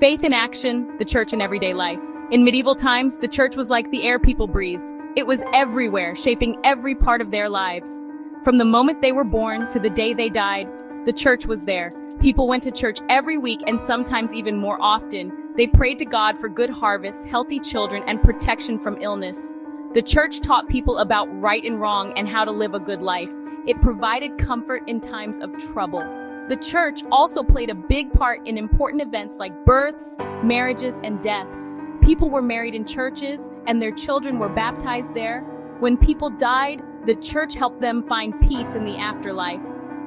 Faith in action, the church in everyday life. In medieval times, the church was like the air people breathed. It was everywhere, shaping every part of their lives. From the moment they were born to the day they died, the church was there. People went to church every week and sometimes even more often. They prayed to God for good harvests, healthy children, and protection from illness. The church taught people about right and wrong and how to live a good life. It provided comfort in times of trouble. The church also played a big part in important events like births, marriages, and deaths. People were married in churches, and their children were baptized there. When people died, the church helped them find peace in the afterlife.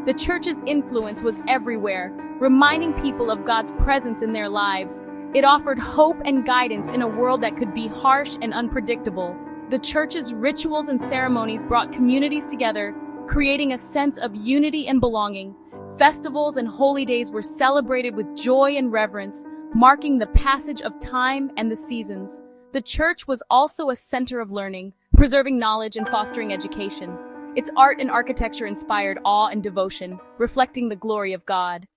The church's influence was everywhere, reminding people of God's presence in their lives. It offered hope and guidance in a world that could be harsh and unpredictable. The church's rituals and ceremonies brought communities together, creating a sense of unity and belonging. Festivals and holy days were celebrated with joy and reverence, marking the passage of time and the seasons. The church was also a center of learning, preserving knowledge and fostering education. Its art and architecture inspired awe and devotion, reflecting the glory of God.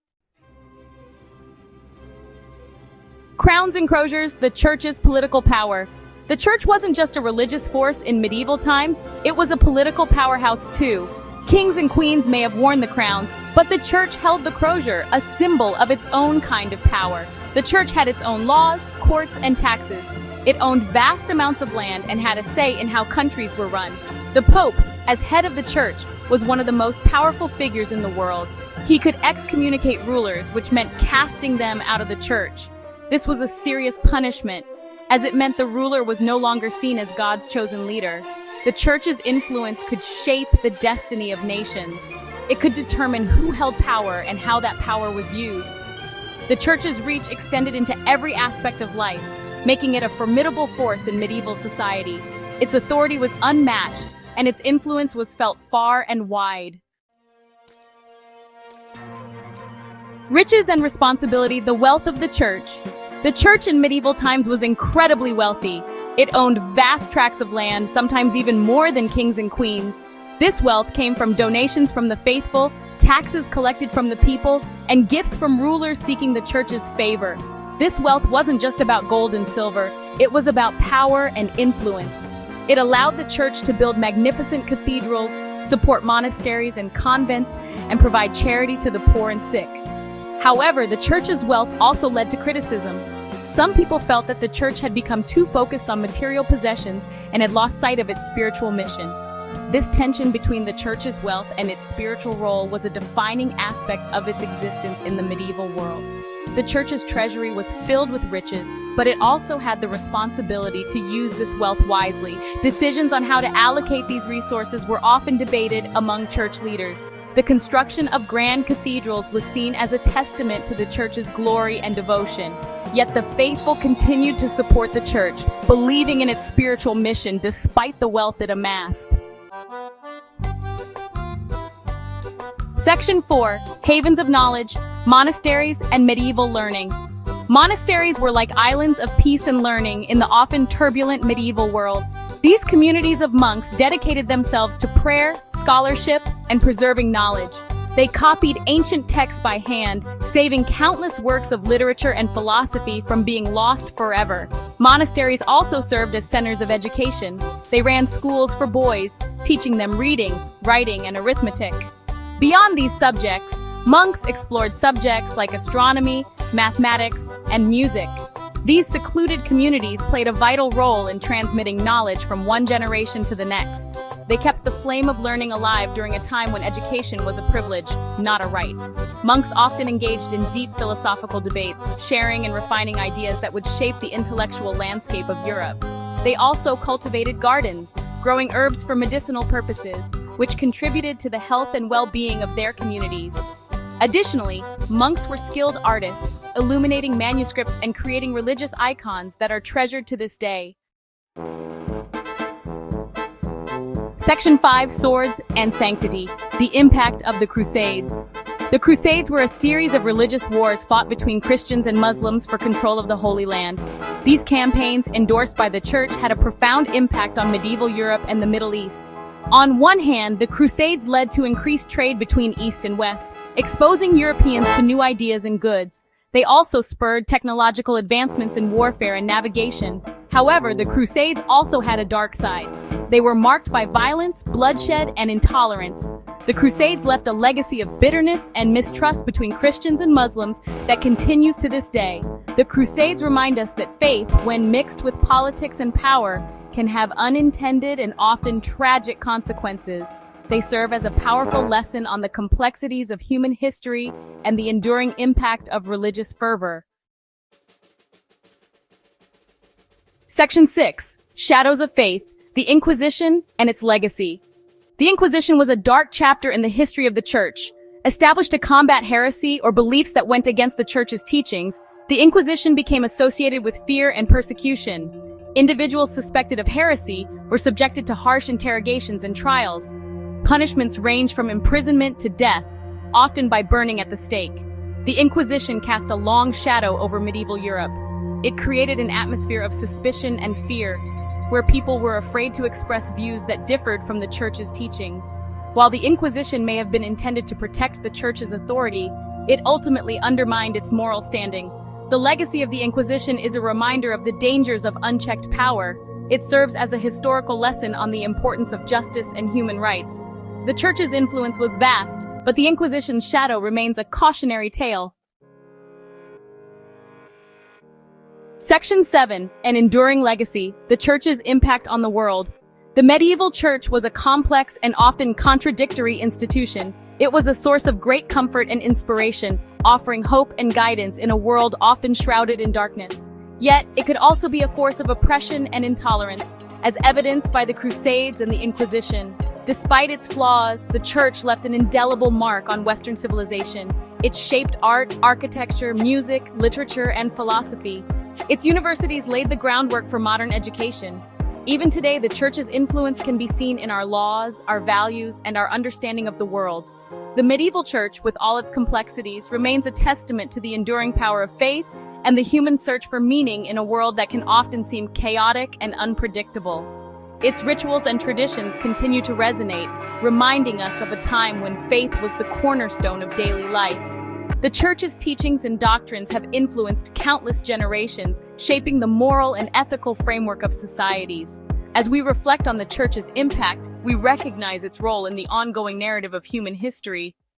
Crowns and croziers, the church's political power. The church wasn't just a religious force in medieval times, it was a political powerhouse too. Kings and queens may have worn the crowns, but the church held the crozier, a symbol of its own kind of power. The church had its own laws, courts, and taxes. It owned vast amounts of land and had a say in how countries were run. The Pope, as head of the church, was one of the most powerful figures in the world. He could excommunicate rulers, which meant casting them out of the church. This was a serious punishment, as it meant the ruler was no longer seen as God's chosen leader. The church's influence could shape the destiny of nations. It could determine who held power and how that power was used. The church's reach extended into every aspect of life, making it a formidable force in medieval society. Its authority was unmatched, and its influence was felt far and wide. Riches and responsibility, the wealth of the church. The church in medieval times was incredibly wealthy. It owned vast tracts of land, sometimes even more than kings and queens. This wealth came from donations from the faithful, taxes collected from the people, and gifts from rulers seeking the church's favor. This wealth wasn't just about gold and silver, it was about power and influence. It allowed the church to build magnificent cathedrals, support monasteries and convents, and provide charity to the poor and sick. However, the church's wealth also led to criticism. Some people felt that the church had become too focused on material possessions and had lost sight of its spiritual mission. This tension between the church's wealth and its spiritual role was a defining aspect of its existence in the medieval world. The church's treasury was filled with riches, but it also had the responsibility to use this wealth wisely. Decisions on how to allocate these resources were often debated among church leaders. The construction of grand cathedrals was seen as a testament to the church's glory and devotion. Yet the faithful continued to support the church, believing in its spiritual mission despite the wealth it amassed. Section 4. Havens of Knowledge, Monasteries, and Medieval Learning. Monasteries were like islands of peace and learning in the often turbulent medieval world. These communities of monks dedicated themselves to prayer, scholarship, and preserving knowledge. They copied ancient texts by hand, saving countless works of literature and philosophy from being lost forever. Monasteries also served as centers of education. They ran schools for boys, teaching them reading, writing, and arithmetic. Beyond these subjects, monks explored subjects like astronomy, mathematics, and music. These secluded communities played a vital role in transmitting knowledge from one generation to the next. They kept the flame of learning alive during a time when education was a privilege, not a right. Monks often engaged in deep philosophical debates, sharing and refining ideas that would shape the intellectual landscape of Europe. They also cultivated gardens, growing herbs for medicinal purposes, which contributed to the health and well-being of their communities. Additionally, monks were skilled artists, illuminating manuscripts and creating religious icons that are treasured to this day. Section 5. Swords and Sanctity. The impact of the Crusades. The Crusades were a series of religious wars fought between Christians and Muslims for control of the Holy Land. These campaigns, endorsed by the Church, had a profound impact on medieval Europe and the Middle East. On one hand, the Crusades led to increased trade between East and West, exposing Europeans to new ideas and goods. They also spurred technological advancements in warfare and navigation. However, the Crusades also had a dark side. They were marked by violence, bloodshed, and intolerance. The Crusades left a legacy of bitterness and mistrust between Christians and Muslims that continues to this day. The Crusades remind us that faith, when mixed with politics and power, can have unintended and often tragic consequences. They serve as a powerful lesson on the complexities of human history and the enduring impact of religious fervor. Section 6. Shadows of Faith, the Inquisition and Its Legacy. The Inquisition was a dark chapter in the history of the Church. Established to combat heresy or beliefs that went against the Church's teachings, the Inquisition became associated with fear and persecution. Individuals suspected of heresy were subjected to harsh interrogations and trials. Punishments ranged from imprisonment to death, often by burning at the stake. The Inquisition cast a long shadow over medieval Europe. It created an atmosphere of suspicion and fear, where people were afraid to express views that differed from the Church's teachings. While the Inquisition may have been intended to protect the Church's authority, it ultimately undermined its moral standing. The legacy of the Inquisition is a reminder of the dangers of unchecked power. It serves as a historical lesson on the importance of justice and human rights. The Church's influence was vast, but the Inquisition's shadow remains a cautionary tale. Section 7. An Enduring Legacy, the Church's Impact on the World. The medieval Church was a complex and often contradictory institution. It was a source of great comfort and inspiration, offering hope and guidance in a world often shrouded in darkness. Yet, it could also be a force of oppression and intolerance, as evidenced by the Crusades and the Inquisition. Despite its flaws, the Church left an indelible mark on Western civilization. It shaped art, architecture, music, literature, and philosophy. Its universities laid the groundwork for modern education. Even today, the Church's influence can be seen in our laws, our values, and our understanding of the world. The medieval Church, with all its complexities, remains a testament to the enduring power of faith and the human search for meaning in a world that can often seem chaotic and unpredictable. Its rituals and traditions continue to resonate, reminding us of a time when faith was the cornerstone of daily life. The Church's teachings and doctrines have influenced countless generations, shaping the moral and ethical framework of societies. As we reflect on the Church's impact, we recognize its role in the ongoing narrative of human history.